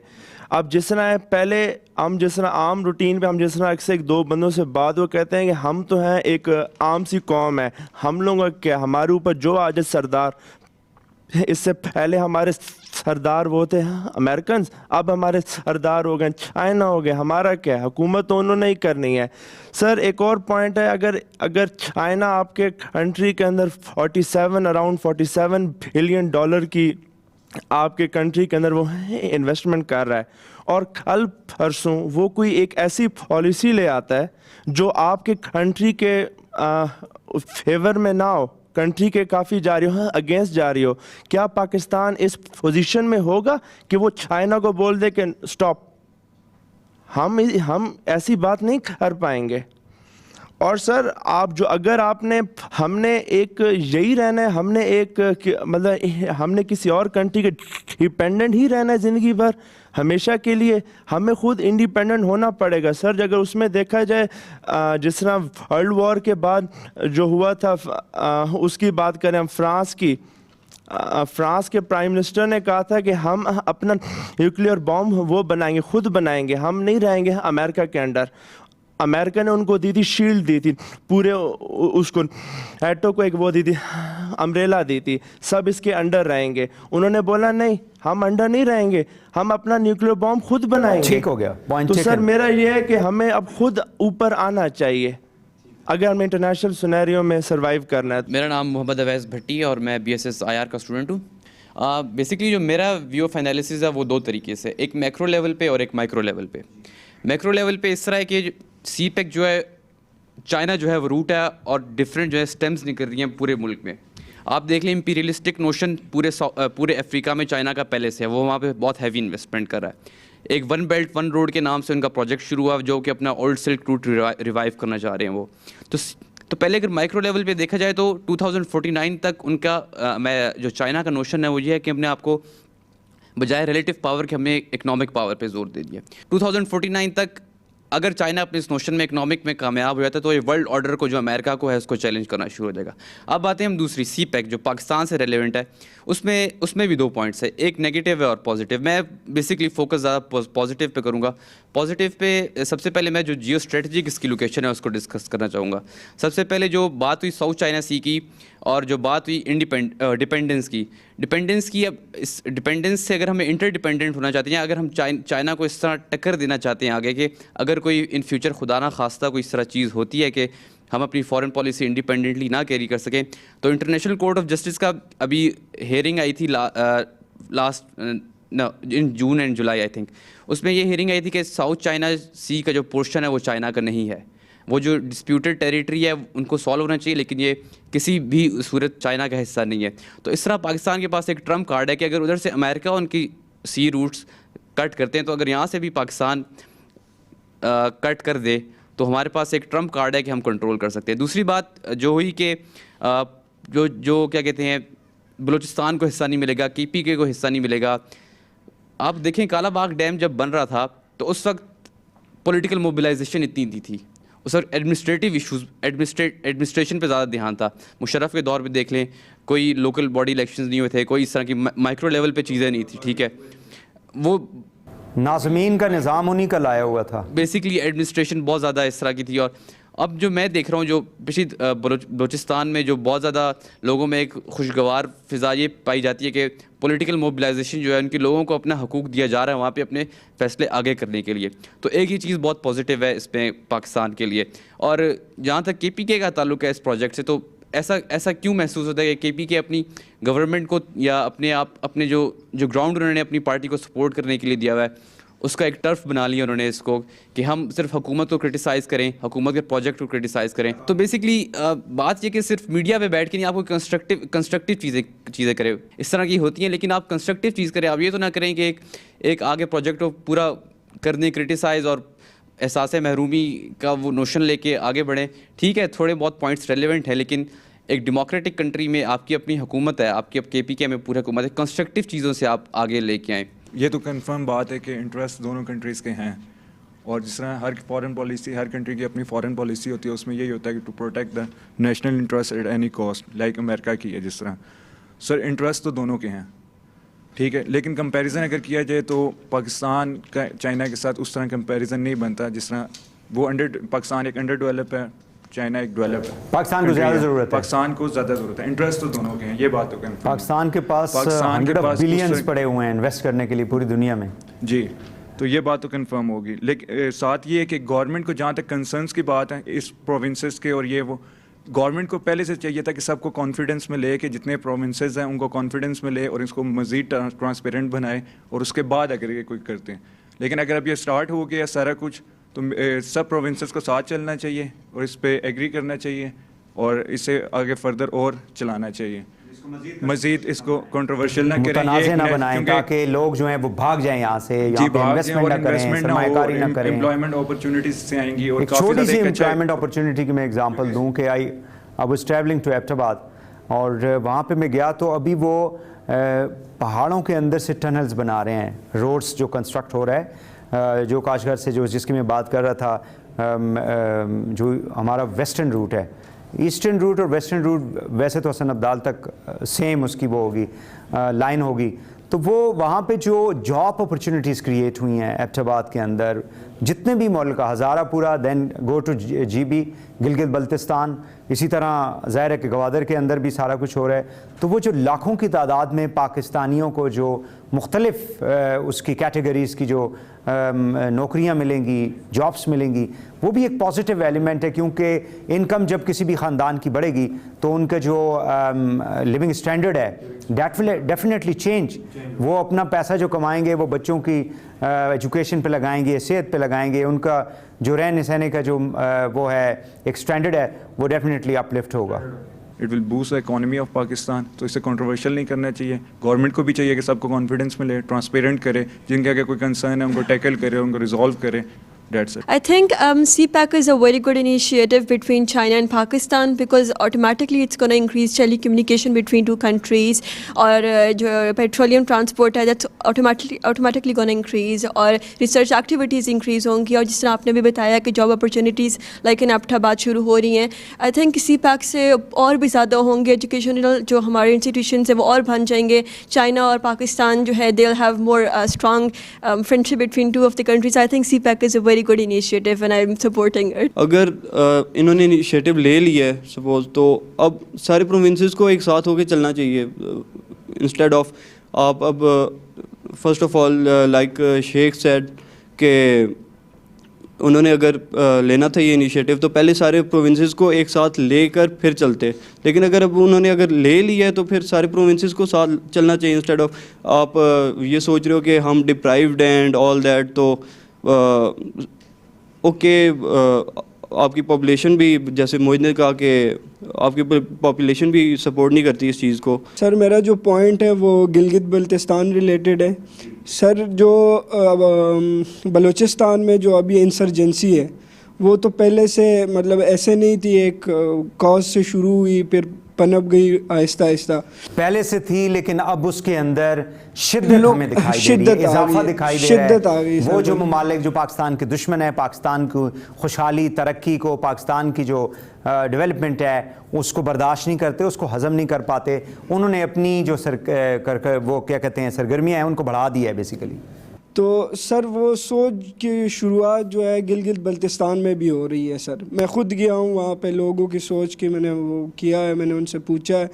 اب جس طرح پہلے ہم جس طرح عام روٹین پہ ہم جس طرح اکثر ایک دو بندوں سے بات وہ کہتے ہیں کہ ہم تو ہیں ایک عام سی قوم ہے, ہم لوگوں کا کیا, ہمارے اوپر جو آج سردار, اس سے پہلے ہمارے سردار وہ تھے امریکنز, اب ہمارے سردار ہو گئے چائنا ہو گئے, ہمارا کیا ہے, حکومت تو انہوں نے ہی کرنی ہے. سر ایک اور پوائنٹ ہے, اگر چائنا آپ کے کنٹری کے اندر اراؤنڈ 47 بلین ڈالر کی آپ کے کنٹری کے اندر وہ انویسٹمنٹ کر رہا ہے, اور کل پرسوں وہ کوئی ایک ایسی پالیسی لے آتا ہے جو آپ کے کنٹری کے فیور میں نہ ہو, کنٹری کے کافی جا رہی ہو, اگینسٹ جا رہی ہو, کیا پاکستان اس پوزیشن میں ہوگا کہ وہ چائنا کو بول دے کہ سٹاپ؟ ہم ایسی بات نہیں کر پائیں گے. اور سر آپ جو اگر آپ نے ہم نے ایک یہی رہنا ہے, ہم نے ایک مطلب ہم نے کسی اور کنٹری کے ڈیپینڈنٹ ہی رہنا ہے زندگی بھر ہمیشہ کے لیے, ہمیں خود انڈیپینڈنٹ ہونا پڑے گا. سر اگر اس میں دیکھا جائے جس طرح ورلڈ وار کے بعد جو ہوا تھا اس کی بات کریں ہم فرانس کی, فرانس کے پرائم منسٹر نے کہا تھا کہ ہم اپنا نیوکلیئر بام وہ بنائیں گے, خود بنائیں گے, ہم نہیں رہیں گے امریکہ کے انڈر. امریکہ نے ان کو دی تھی شیلڈ, دی تھی پورے اس کو ایٹو کو ایک وہ دی تھی امبریلا دی تھی, سب اس کے انڈر رہیں گے. انہوں نے بولا نہیں, ہم انڈر نہیں رہیں گے, ہم اپنا نیوکلیئر بام خود بنائیں گے. ٹھیک ہو گیا پوائنٹ. تو سر میرا یہ ہے کہ ہمیں اب خود اوپر آنا چاہیے اگر ہمیں انٹرنیشنل سینیریو میں سروائیو کرنا ہے. میرا نام محمد اویس بھٹی ہے اور میں BSS IR کا اسٹوڈنٹ ہوں. بیسکلی جو میرا ویو آف انالیسز ہے وہ دو طریقے سے, ایک میکرو لیول پہ اور ایک مائکرو لیول پہ. میکرو لیول پہ اس طرح ہے کہ سی پیک جو ہے چائنا جو ہے وہ روٹ ہے اور ڈفرینٹ جو ہے اسٹیمز نکل رہی ہیں پورے ملک میں. آپ دیکھ لیں امپیریلسٹک نوشن پورے افریقہ میں چائنا کا پہلے سے ہے, وہ وہاں پہ بہت ہیوی انویسٹمنٹ کر رہا ہے. ایک ون بیلٹ ون روڈ کے نام سے ان کا پروجیکٹ شروع ہوا جو کہ اپنا اولڈ سلک روٹ ریوائیو کرنا چاہ رہے ہیں وہ. تو پہلے اگر مائکرو لیول پہ دیکھا جائے تو 2049 تک ان کا جو چائنا کا نوشن ہے وہ یہ ہے کہ ہم نے آپ کو بجائے ریلیٹو پاور کے ہمیں اکنامک پاور پہ زور دے دیا. 2049 تک اگر چائنا اپنے اس نوشن میں اکنامک میں کامیاب ہو جاتا ہے تو یہ ورلڈ آرڈر کو جو امریکہ کو ہے اس کو چیلنج کرنا شروع ہو جائے گا. اب آتے ہیں ہم دوسری سی پیک جو پاکستان سے ریلیونٹ ہے, اس میں بھی دو پوائنٹس ہے, ایک نیگیٹو ہے اور پازیٹیو. میں بیسکلی فوکس زیادہ پازیٹیو پہ کروں گا. پازیٹیو پہ سب سے پہلے میں جو جیو اسٹریٹجک اس کی لوکیشن ہے اس کو ڈسکس کرنا چاہوں گا. سب سے پہلے جو بات ہوئی ساؤتھ چائنا سی کی اور جو بات ہوئی ڈپینڈنس کی, اب اس ڈپینڈنس سے اگر ہمیں انٹر ڈپینڈنٹ ہونا چاہتے ہیں, اگر ہم چائنا کو اس طرح ٹکر دینا چاہتے ہیں آگے کہ اگر کوئی ان فیوچر خدا نہ خواستہ کوئی اس طرح چیز ہوتی ہے کہ ہم اپنی فارن پالیسی انڈیپینڈنٹلی نہ کیری کر سکیں, تو انٹرنیشنل کورٹ آف جسٹس کا ابھی ہیئرنگ آئی تھی last in June and July I think. اس میں یہ ہیئرنگ آئی تھی کہ ساؤتھ چائنا سی کا جو پورشن ہے وہ چائنا کا نہیں ہے, وہ جو ڈسپیوٹڈ ٹیریٹری ہے ان کو سالو ہونا چاہیے, لیکن یہ کسی بھی صورت چائنا کا حصہ نہیں ہے. تو اس طرح پاکستان کے پاس ایک ٹرمپ کارڈ ہے کہ اگر ادھر سے امریکہ ان کی سی روٹس کٹ کرتے ہیں تو اگر یہاں سے بھی پاکستان کٹ کر دے تو ہمارے پاس ایک ٹرمپ کارڈ ہے کہ ہم کنٹرول کر سکتے ہیں. دوسری بات جو ہوئی کہ جو کیا کہتے ہیں بلوچستان کو حصہ نہیں ملے گا, KPK کو حصہ نہیں ملے گا. آپ دیکھیں کالا باغ ڈیم جب بن رہا تھا تو اس وقت پولیٹیکل موبلائزیشن اتنی تھی, اس وقت ایڈمنسٹریٹیو ایشوز ایڈمنسٹریشن پہ زیادہ دھیان تھا. مشرف کے دور پہ دیکھ لیں کوئی لوکل باڈی الیکشنز نہیں ہوئے تھے, کوئی اس طرح کی مائکرو لیول پہ چیزیں نہیں تھیں. ٹھیک ہے, وہ ناظمین کا نظام انہی کا لایا ہوا تھا. بیسکلی ایڈمنسٹریشن بہت زیادہ اس طرح کی تھی. اور اب جو میں دیکھ رہا ہوں جو پچھلی بلوچستان میں جو بہت زیادہ لوگوں میں ایک خوشگوار فضا یہ پائی جاتی ہے کہ پولیٹیکل موبلائزیشن جو ہے ان کے لوگوں کو اپنا حقوق دیا جا رہا ہے وہاں پہ اپنے فیصلے آگے کرنے کے لیے. تو ایک ہی چیز بہت پازیٹیو ہے اس میں پاکستان کے لیے. اور جہاں تک KPK کا تعلق ہے اس پروجیکٹ سے, تو ایسا کیوں محسوس ہوتا ہے کہ KPK اپنی گورنمنٹ کو یا اپنے جو گراؤنڈ انہوں نے اپنی پارٹی کو سپورٹ کرنے کے لیے دیا ہوا ہے اس کا ایک ٹرف بنا لیا انہوں نے اس کو کہ ہم صرف حکومت کو کرٹیسائز کریں, حکومت کے پروجیکٹ کو کرٹیسائز کریں. تو بیسکلی بات یہ کہ صرف میڈیا پہ بیٹھ کے نہیں, آپ کو کنسٹرکٹیو چیزیں کریں اس طرح کی ہوتی ہیں, لیکن آپ کنسٹرکٹیو چیز کریں. آپ یہ تو نہ کریں کہ ایک آگے پروجیکٹ کو پورا کر دیں کرٹیسائز اور احساس محرومی کا وہ نوشن لے کے آگے بڑھیں. ٹھیک ہے, تھوڑے بہت پوائنٹس ریلیونٹ ہیں, لیکن ایک ڈیموکریٹک کنٹری میں آپ کی اپنی حکومت ہے, آپ کی KPK میں پوری حکومت ہے, کنسٹرکٹیو چیزوں سے آپ آگے لے کے آئیں. یہ تو کنفرم بات ہے کہ انٹرسٹ دونوں کنٹریز کے ہیں, اور جس طرح ہر فارن پالیسی, ہر کنٹری کی اپنی فارن پالیسی ہوتی ہے, اس میں یہی ہوتا ہے کہ to protect the national interest at any cost, like America کی ہے جس طرح. سر انٹرسٹ تو دونوں کے ہیں, ٹھیک ہے، لیکن کمپیریزن اگر کیا جائے تو پاکستان کا چائنا کے ساتھ اس طرح کمپیریزن نہیں بنتا جس طرح وہ پاکستان ایک انڈر ڈیولپ ہے، چائنا ایک ڈیولپ ہے. پاکستان کو زیادہ ضرورت ہے، پاکستان کو زیادہ ضرورت ہے. انٹرسٹ تو دونوں کے ہیں، یہ بات تو کنفرم. پاکستان کے پاس بلینز پڑے ہوئے ہیں انویسٹ کرنے کے لیے پوری دنیا میں. جی، تو یہ بات تو کنفرم ہوگی. لیکن ساتھ یہ ہے کہ گورنمنٹ کو جہاں تک کنسرنس کی بات ہے اس پروونسز کے اور یہ وہ، گورنمنٹ کو پہلے سے چاہیے تھا کہ سب کو کانفیڈنس میں لے کہ جتنے پروونسز ہیں ان کو کانفیڈنس میں لے اور اس کو مزید ٹرانسپیرنٹ بنائے اور اس کے بعد اگر یہ کوئی کرتے ہیں. لیکن اگر اب یہ اسٹارٹ ہو گیا سارا کچھ تو سب پروونسز کو ساتھ چلنا چاہیے اور اس پہ ایگری کرنا چاہیے اور اسے آگے فردر اور چلانا چاہیے. مزید اس کو کنٹروورشل نہ کریں، متنازع نہ بنائیں تاکہ لوگ جو ہیں وہ بھاگ جائیں یہاں سے، یہاں پہ انویسٹمنٹ نہ کریں، سرمایہ کاری نہ کریں. امپلائمنٹ اپرچونٹیز سے آئیں گی. اور ایک چھوٹی سی امپلائمنٹ اپرچونٹی کی میں اگزامپل دوں کہ I was travelling to Abbottabad اور وہاں پہ میں گیا تو ابھی وہ پہاڑوں کے اندر سے ٹنلز بنا رہے ہیں، روڈز جو کنسٹرکٹ ہو رہا ہے، جو کاشغر سے جس کی میں بات کر رہا تھا، جو ہمارا ویسٹرن روٹ ہے، ایسٹرن روٹ اور ویسٹرن روٹ ویسے تو حسن عبدال تک سیم اس کی وہ ہوگی لائن ہوگی. تو وہ وہاں پہ جو جاب اپرچونیٹیز کریٹ ہوئی ہیں ایبٹ آباد کے اندر، جتنے بھی ملکہ ہزارہ پورہ، then go to G B Gilgit Baltistan, اسی طرح ظاہر ہے کہ گوادر کے اندر بھی سارا کچھ ہو رہا ہے. تو وہ جو لاکھوں کی تعداد میں پاکستانیوں کو جو مختلف اس کی کیٹیگریز کی جو نوکریاں ملیں گی، جابس ملیں گی، وہ بھی ایک پازیٹیو ایلیمنٹ ہے کیونکہ انکم جب کسی بھی خاندان کی بڑھے گی تو ان کا جو لیونگ اسٹینڈرڈ ہے دیٹ ول ڈیفینیٹلی چینج. وہ اپنا پیسہ جو کمائیں گے وہ بچوں کی ایجوکیشن پہ لگائیں گے، صحت پہ لگائیں گے، ان کا جو رہنے سہنے کا جو وہ ہے ایک اسٹینڈرڈ ہے وہ ڈیفینیٹلی اپ لفٹ ہوگا. It will boost the economy of Pakistan. تو اسے کنٹروورشل نہیں کرنا چاہیے. گورنمنٹ کو بھی چاہیے کہ سب کو کانفیڈنس ملے، ٹرانسپیرنٹ کرے، جن کے اگر کوئی کنسرن ہے ان کو ٹیکل کرے، ان کو ریزالو کرے. That's it. I think CPEC is a very good initiative between China and Pakistan because automatically it's going to increase telecommunication between two countries, or jo petroleum transport hai that's automatically going to increase, or research activities increase hongi, aur jis tarah aapne bhi bataya ki job opportunities like in Abbottabad shuru ho rahi hain. I think CPEC se aur bhi zyada honge, educational jo hamare institutions hai wo aur ban jayenge. China aur Pakistan jo hai they'll have more strong friendship between two of the countries. I think CPEC is a very good initiative and I'm supporting it. اگر انہوں نے انیشیٹو لے لی ہے سپوز، تو اب سارے پروونسز کو ایک ساتھ ہو کے چلنا چاہیے انسٹیڈ آف آپ اب first of all like Sheikh sad کہ انہوں نے اگر لینا تھا یہ انیشیٹو تو پہلے سارے پروونسز کو ایک ساتھ لے کر پھر چلتے. لیکن اگر اب انہوں نے اگر لے لیا ہے تو پھر سارے پروونسز کو ساتھ چلنا چاہیے انسٹیڈ آف آپ یہ سوچ رہے ہو کہ ہم ڈپرائیوڈ اینڈ آل دیٹ. تو اوکے آپ کی پاپولیشن بھی جیسے موہد نے کہا کہ آپ کی پاپولیشن بھی سپورٹ نہیں کرتی اس چیز کو. سر میرا جو پوائنٹ ہے وہ گلگت بلتستان ریلیٹڈ ہے. سر جو بلوچستان میں جو ابھی انسرجنسی ہے وہ تو پہلے سے مطلب ایسے نہیں تھی، ایک کاز سے شروع ہوئی پھر پنپ گئی آہستہ آہستہ. پہلے سے تھی لیکن اب اس کے اندر شدت ہمیں دکھائی دے رہی ہے، اضافہ دکھائی دے رہا ہے. وہ جو ممالک جو پاکستان کے دشمن ہیں، پاکستان کو خوشحالی ترقی کو، پاکستان کی جو ڈیولپمنٹ ہے اس کو برداشت نہیں کرتے، اس کو ہضم نہیں کر پاتے، انہوں نے اپنی جو وہ کیا کہتے ہیں سرگرمیاں ہیں ان کو بڑھا دیا ہے بیسیکلی. تو سر وہ سوچ کی شروعات جو ہے گلگت بلتستان میں بھی ہو رہی ہے. سر میں خود گیا ہوں وہاں پہ، لوگوں کی سوچ کی میں نے وہ کیا ہے، میں نے ان سے پوچھا ہے.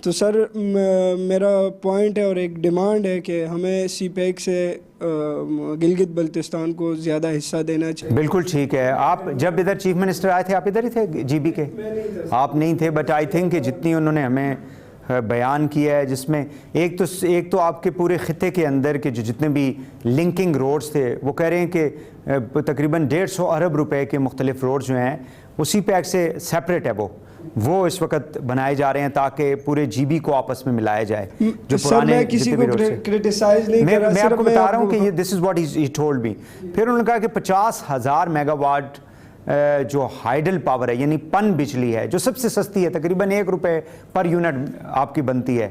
تو سر میرا پوائنٹ ہے اور ایک ڈیمانڈ ہے کہ ہمیں CPEC سے گلگت بلتستان کو زیادہ حصہ دینا چاہیے. بالکل ٹھیک ہے. آپ جب ادھر چیف منسٹر آئے تھے آپ ادھر ہی تھے جی بی کے؟ آپ نہیں تھے، بٹ آئی تھنک کہ جتنی انہوں نے ہمیں بیان کیا ہے جس میں ایک تو آپ کے پورے خطے کے اندر کے جو جتنے بھی لنکنگ روڈز تھے وہ کہہ رہے ہیں کہ تقریباً 150 ارب روپے کے مختلف روڈز جو ہیں وہ CPEC سے سیپریٹ ہے، وہ اس وقت بنائے جا رہے ہیں تاکہ پورے جی بی کو آپس میں ملایا جائے. جو پرانے جتنے بھی روڈز ہیں میں آپ کو بتا رہا ہوں کہ دس is what he told me. پھر انہوں نے کہا کہ 50,000 میگا واٹ جو ہائیڈل پاور ہے یعنی پن بجلی ہے جو سب سے سستی ہے، تقریباً 1 روپے پر یونٹ آپ کی بنتی ہے،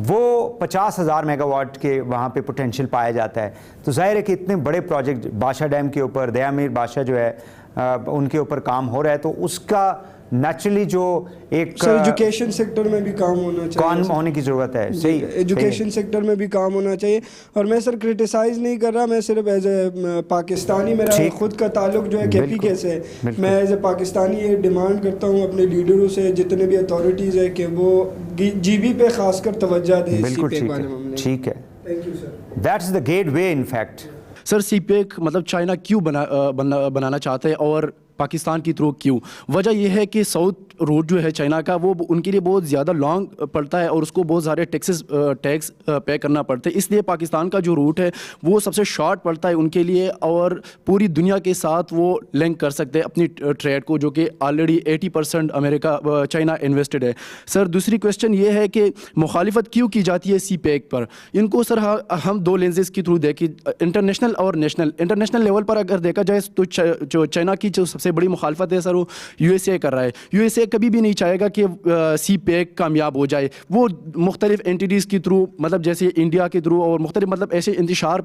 وہ 50,000 میگا واٹ کے وہاں پہ پوٹینشیل پایا جاتا ہے. تو ظاہر ہے کہ اتنے بڑے پروجیکٹ بادشاہ ڈیم کے اوپر، دیا میر بادشاہ جو ہے ان کے اوپر کام ہو رہا ہے، تو اس کا نیچرلی جو ایک سر ایجوکیشن سیکٹر میں بھی کام ہونا چاہیے, کام ہونے کی ضرورت ہے. صحیح, ایجوکیشن سیکٹر میں بھی کام ہونا چاہیے. اور میں سر کرٹیسائز نہیں کر رہا, میں صرف ایز اے پاکستانی, میرا خود کا تعلق جو ہے کے پی کے سے, میں ایز اے پاکستانی یہ ڈیمانڈ کرتا ہوں اپنے لیڈروں سے, جتنے بھی اتھارٹیز ہے, کہ وہ جی بی پہ خاص کر توجہ دیں. بالکل ٹھیک ہے. Thank you sir. That's the gateway in fact. Sir CPEC مطلب چائنا کیوں بنانا چاہتا ہے اور پاکستان کی تھرو کیوں؟ وجہ یہ ہے کہ ساؤتھ روٹ جو ہے چائنا کا وہ ان کے لیے بہت زیادہ لانگ پڑتا ہے اور اس کو بہت سارے ٹیکس پے کرنا پڑتے ہیں, اس لیے پاکستان کا جو روٹ ہے وہ سب سے شارٹ پڑتا ہے ان کے لیے, اور پوری دنیا کے ساتھ وہ لنک کر سکتے ہیں اپنی ٹریڈ کو, جو کہ آلریڈی 80% امریکہ چائنا انویسٹڈ ہے. سر دوسری کویسچن یہ ہے کہ مخالفت کیوں کی جاتی ہے سی پیک پر؟ ان کو سر ہم دو لینزز کے تھرو دیکھیں, انٹرنیشنل اور نیشنل. انٹرنیشنل لیول پر اگر دیکھا جائے تو جو چائنا کی جو سب سے بڑی مخالفت ہے سر وہ یو ایس اے کر رہا ہے. یو ایس اے کبھی بھی نہیں چاہے گا کہ سی پیک کامیاب ہو جائے. وہ مختلف اینٹیز کے تھرو, مطلب جیسے انڈیا کے تھرو اور مختلف مطلب ایسے انتشار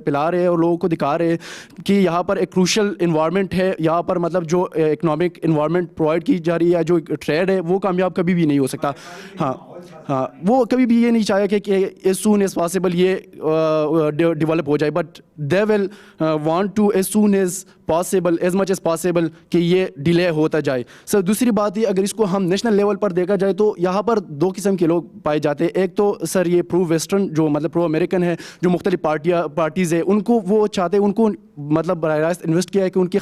پلا رہے ہیں اور لوگوں کو دکھا رہے ہیں کہ یہاں پر ایک کروشل انوائرمنٹ ہے, یہاں پر مطلب جو اکنامک انوائرمنٹ پرووائڈ کی جا رہی ہے, جو ٹریڈ ہے وہ کامیاب کبھی بھی نہیں ہو سکتا. ہاں وہ کبھی بھی یہ نہیں چاہے کہ ایز سون ایز پاسبل یہ ڈیولپ ہو جائے, but they will want to as soon as possible, as much as possible کہ یہ ڈیلے ہوتا جائے. سر دوسری بات یہ, اگر اس کو ہم نیشنل لیول پر دیکھا جائے تو یہاں پر دو قسم کے لوگ پائے جاتے ہیں. ایک تو سر یہ پرو ویسٹرن جو مطلب پرو امریکن ہے, جو مختلف پارٹیز ہے, ان کو وہ چاہتے ہیں, ان کو مطلب براہ راست انویسٹ کیا ہے کہ ان کے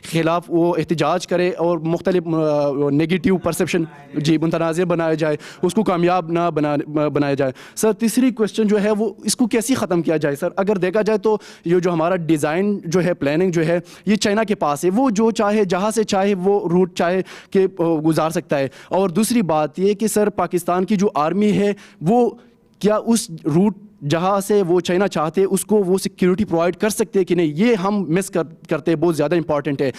خلاف وہ احتجاج کرے اور مختلف نگیٹیو پرسیپشن جی متنازع بنایا جائے, اس کو کامیاب نہ بنایا جائے. سر تیسری کویسچن جو ہے وہ اس کو کیسے ختم کیا جائے؟ سر اگر دیکھا جائے تو یہ جو ہمارا ڈیزائن جو ہے, پلاننگ جو ہے, یہ چائنا کے پاس ہے, وہ جو چاہے جہاں سے چاہے وہ روٹ چاہے کہ گزار سکتا ہے. اور دوسری بات یہ کہ سر پاکستان کی جو آرمی ہے وہ کیا اس روٹ جہاں سے وہ چائنا چاہتے اس کو وہ سیکیورٹی پرووائڈ کر سکتے کہ نہیں, یہ ہم مس کرتے, بہت زیادہ امپورٹنٹ ہے.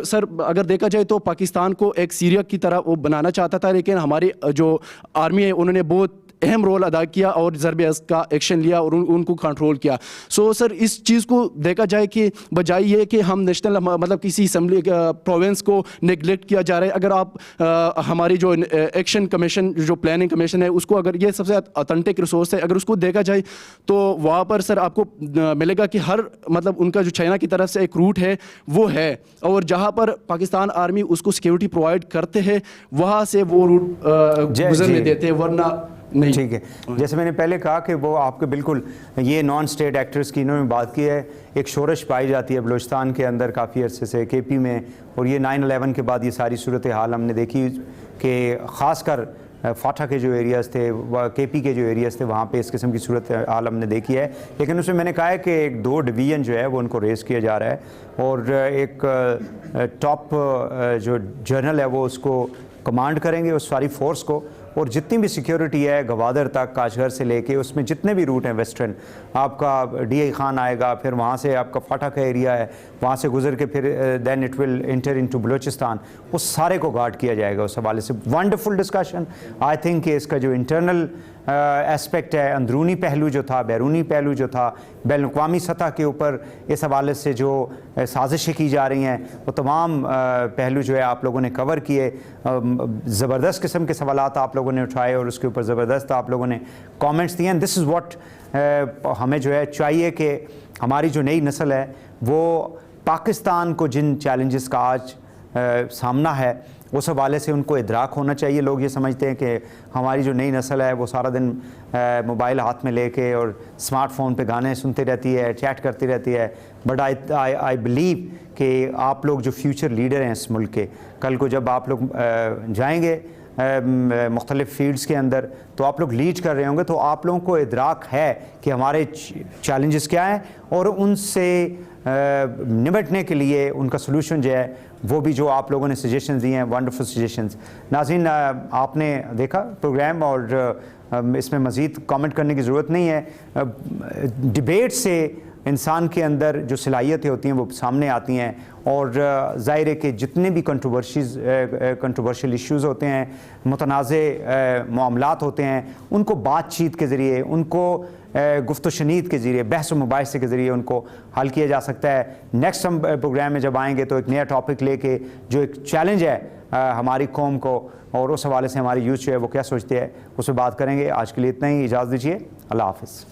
سر اگر دیکھا جائے تو پاکستان کو ایک سیریا کی طرح وہ بنانا چاہتا تھا, لیکن ہماری جو آرمی ہے انہوں نے بہت اہم رول ادا کیا اور ضرب اثر کا ایکشن لیا اور ان کو کنٹرول کیا. سو سر اس چیز کو دیکھا جائے کہ بجائے یہ کہ ہم نیشنل مطلب کسی اسمبلی پروونس کو نگلیکٹ کیا جا رہا ہے, اگر آپ ہماری جو ایکشن کمیشن جو پلاننگ کمیشن ہے اس کو, اگر یہ سب سے اتھینٹک ریسورس ہے, اگر اس کو دیکھا جائے تو وہاں پر سر آپ کو ملے گا کہ ہر مطلب ان کا جو چائنا کی طرف سے ایک روٹ ہے وہ ہے, اور جہاں پر پاکستان آرمی اس کو سیکیورٹی پرووائڈ کرتے ہیں وہاں سے وہ روٹ گزرنے دیتے ہیں, ورنہ نہیں. ٹھیک ہے, جیسے میں نے پہلے کہا کہ وہ آپ کے بالکل یہ نان اسٹیٹ ایکٹرز کی انہوں نے بات کی ہے, ایک شورش پائی جاتی ہے بلوچستان کے اندر کافی عرصے سے, کے پی میں, اور یہ 9/11 کے بعد یہ ساری صورتحال ہم نے دیکھی کہ خاص کر فاٹا کے جو ایریاز تھے, کے پی کے جو ایریاز تھے, وہاں پہ اس قسم کی صورتحال ہم نے دیکھی ہے. لیکن اس میں نے کہا ہے کہ ایک 2 ڈویژن جو ہے وہ ان کو ریز کیا جا رہا ہے, اور ایک ٹاپ جو جنرل ہے وہ اس کو کمانڈ کریں گے, اس ساری فورس کو, اور جتنی بھی سیکیورٹی ہے گوادر تک, کاشغر سے لے کے اس میں جتنے بھی روٹ ہیں ویسٹرن, آپ کا ڈی آئی خان آئے گا, پھر وہاں سے آپ کا فاٹا کا ایریا ہے, وہاں سے گزر کے پھر then it will enter into Balochistan, اس سارے کو گارڈ کیا جائے گا. اس حوالے سے ونڈرفل ڈسکشن. آئی تھنک کہ اس کا جو انٹرنل اسپیکٹ ہے, اندرونی پہلو جو تھا, بیرونی پہلو جو تھا, بین الاقوامی سطح کے اوپر اس حوالے سے جو سازشیں کی جا رہی ہیں, وہ تمام پہلو جو ہے آپ لوگوں نے کور کیے. زبردست قسم کے سوالات آپ لوگوں نے اٹھائے اور اس کے اوپر زبردست آپ لوگوں نے کامنٹس دیے. دس از واٹ ہمیں جو ہے چاہیے کہ ہماری جو نئی نسل ہے وہ پاکستان کو جن چیلنجز کا آج سامنا ہے اس حوالے سے ان کو ادراک ہونا چاہیے. لوگ یہ سمجھتے ہیں کہ ہماری جو نئی نسل ہے وہ سارا دن موبائل ہاتھ میں لے کے اور اسمارٹ فون پہ گانے سنتی رہتی ہے, چیٹ کرتی رہتی ہے, بٹ آئی بلیو کہ آپ لوگ جو فیوچر لیڈر ہیں اس ملک کے, کل کو جب آپ لوگ جائیں گے مختلف فیلڈز کے اندر تو آپ لوگ لیڈ کر رہے ہوں گے, تو آپ لوگوں کو ادراک ہے کہ ہمارے چیلنجز کیا ہیں, اور ان سے نمٹنے کے لیے ان کا سلوشن جو ہے وہ بھی جو آپ لوگوں نے سجیشنز دی ہیں, ونڈرفل سجیشنز. ناظرین آپ نے دیکھا پروگرام, اور اس میں مزید کامنٹ کرنے کی ضرورت نہیں ہے. ڈیبیٹ سے انسان کے اندر جو صلاحیتیں ہوتی ہیں وہ سامنے آتی ہیں, اور ظاہر ہے کہ جتنے بھی کنٹروورشل ایشوز ہوتے ہیں, متنازع معاملات ہوتے ہیں, ان کو بات چیت کے ذریعے, ان کو گفت و شنید کے ذریعے, بحث و مباحثے کے ذریعے ان کو حل کیا جا سکتا ہے. نیکسٹ ہم پروگرام میں جب آئیں گے تو ایک نیا ٹاپک لے کے, جو ایک چیلنج ہے ہماری قوم کو اور اس حوالے سے ہماری یوتھ جو ہے وہ کیا سوچتے ہیں اس پہ بات کریں گے. آج کے لیے اتنا ہی, اجازت دیجیے, اللہ حافظ.